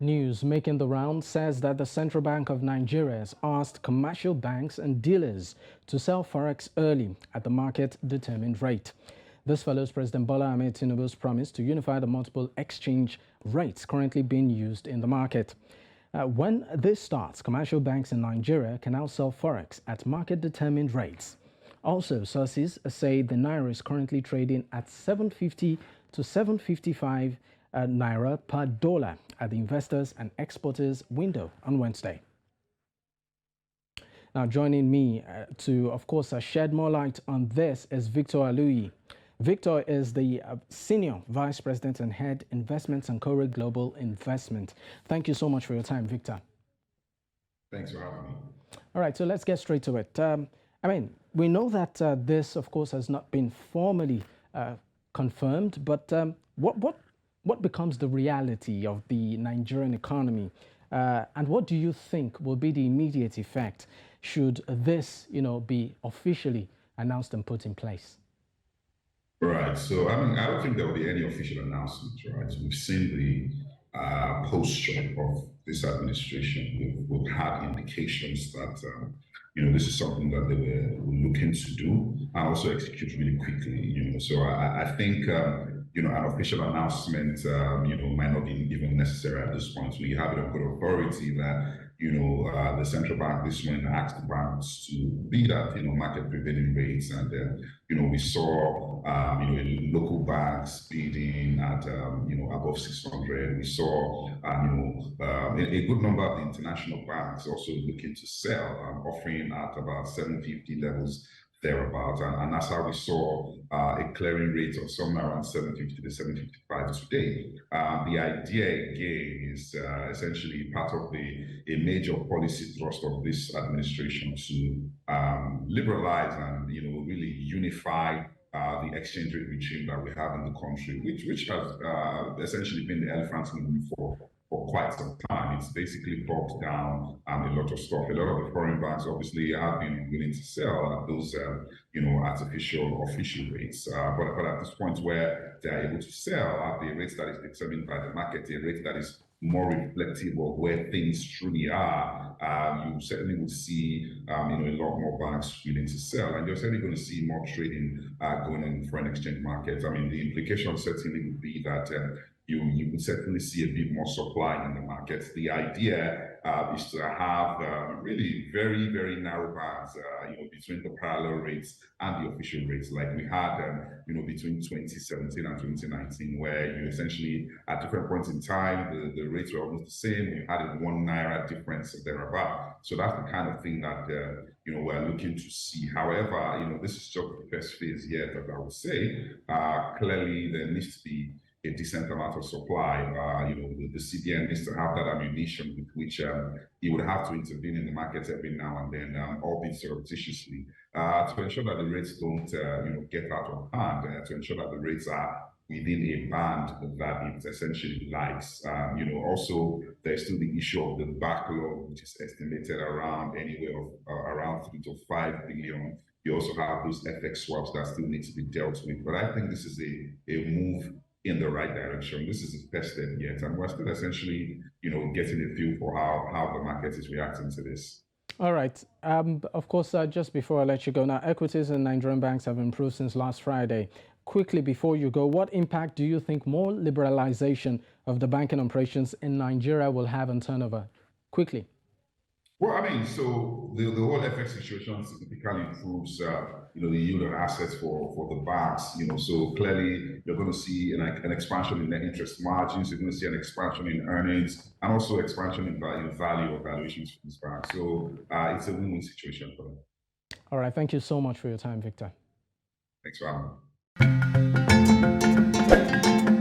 News making the round says that the Central Bank of Nigeria has asked commercial banks and dealers to sell Forex early at the market-determined rate. This follows President Bola Tinubu's promise to unify the multiple exchange rates currently being used in the market. When this starts, commercial banks in Nigeria can now sell Forex at market-determined rates. Also, sources say the Naira is currently trading at 750 to 755 Naira per dollar at the investors and exporters window on Wednesday. Now, joining me to, of course, shed more light on this is Victor Aluyi. Victor is the Senior Vice President and Head Investment Sankore Global Investment. Thank you so much for your time, Victor. Thanks for having me. All right, so let's get straight to it. We know that this, of course, has not been formally confirmed, but what becomes the reality of the Nigerian economy? And what do you think will be the immediate effect should this, be officially announced and put in place? Right. So, I don't think there will be any official announcement, right? We've seen the posture of this administration. We've had indications that, this is something that they were looking to do and also execute really quickly, So I think, an official announcement, might not be even necessary at this point. We have it on good authority that, the central bank this morning asked the banks to bid at, market prevailing rates. And we saw, local banks bidding at, above 600. We saw, a good number of the international banks also looking to sell, offering at about 750 levels thereabouts, and that's how we saw a clearing rate of somewhere around 750 to 755 today. The idea again is essentially part of a major policy thrust of this administration to liberalize and really unify the exchange rate regime that we have in the country, which has essentially been the elephant in the room for quite some time. It's basically bogged down a lot of stuff. A lot of the foreign banks obviously have been willing to sell at those, artificial official rates. But at this point where they're able to sell at the rates that is determined by the market, a rate that is more reflective of where things truly are, you certainly will see, a lot more banks willing to sell, and you're certainly going to see more trading going on in foreign exchange markets. The implication certainly would be that you would certainly see a bit more supply in the market. The idea is to have really very, very narrow bands, between the parallel rates and the official rates, like we had, between 2017 and 2019, where you essentially at different points in time the rates were almost the same. You had a 1 Naira difference thereabout. So that's the kind of thing that we're looking to see. However, this is just the first phase yet, that I would say. Clearly, there needs to be a decent amount of supply. The CBN needs to have that ammunition with which he would have to intervene in the markets every now and then, albeit surreptitiously, to ensure that the rates don't, get out of hand, to ensure that the rates are within a band that it essentially likes. Also, there's still the issue of the backlog, which is estimated around anywhere of around 3 to 5 billion. You also have those FX swaps that still need to be dealt with. But I think this is a move in the right direction. This is the first step yet, and we're still essentially, getting a feel for how the market is reacting to this. All right. Of course, just before I let you go, now equities in Nigerian banks have improved since last Friday. Quickly before you go, what impact do you think more liberalization of the banking operations in Nigeria will have on turnover? Quickly. Well, so the whole FX situation significantly improves, the yield on assets for the banks. So clearly you're going to see an expansion in net interest margins. You're going to see an expansion in earnings, and also expansion in value or valuations for these banks. So it's a win-win situation for them. All right. Thank you so much for your time, Victor. Thanks for having me.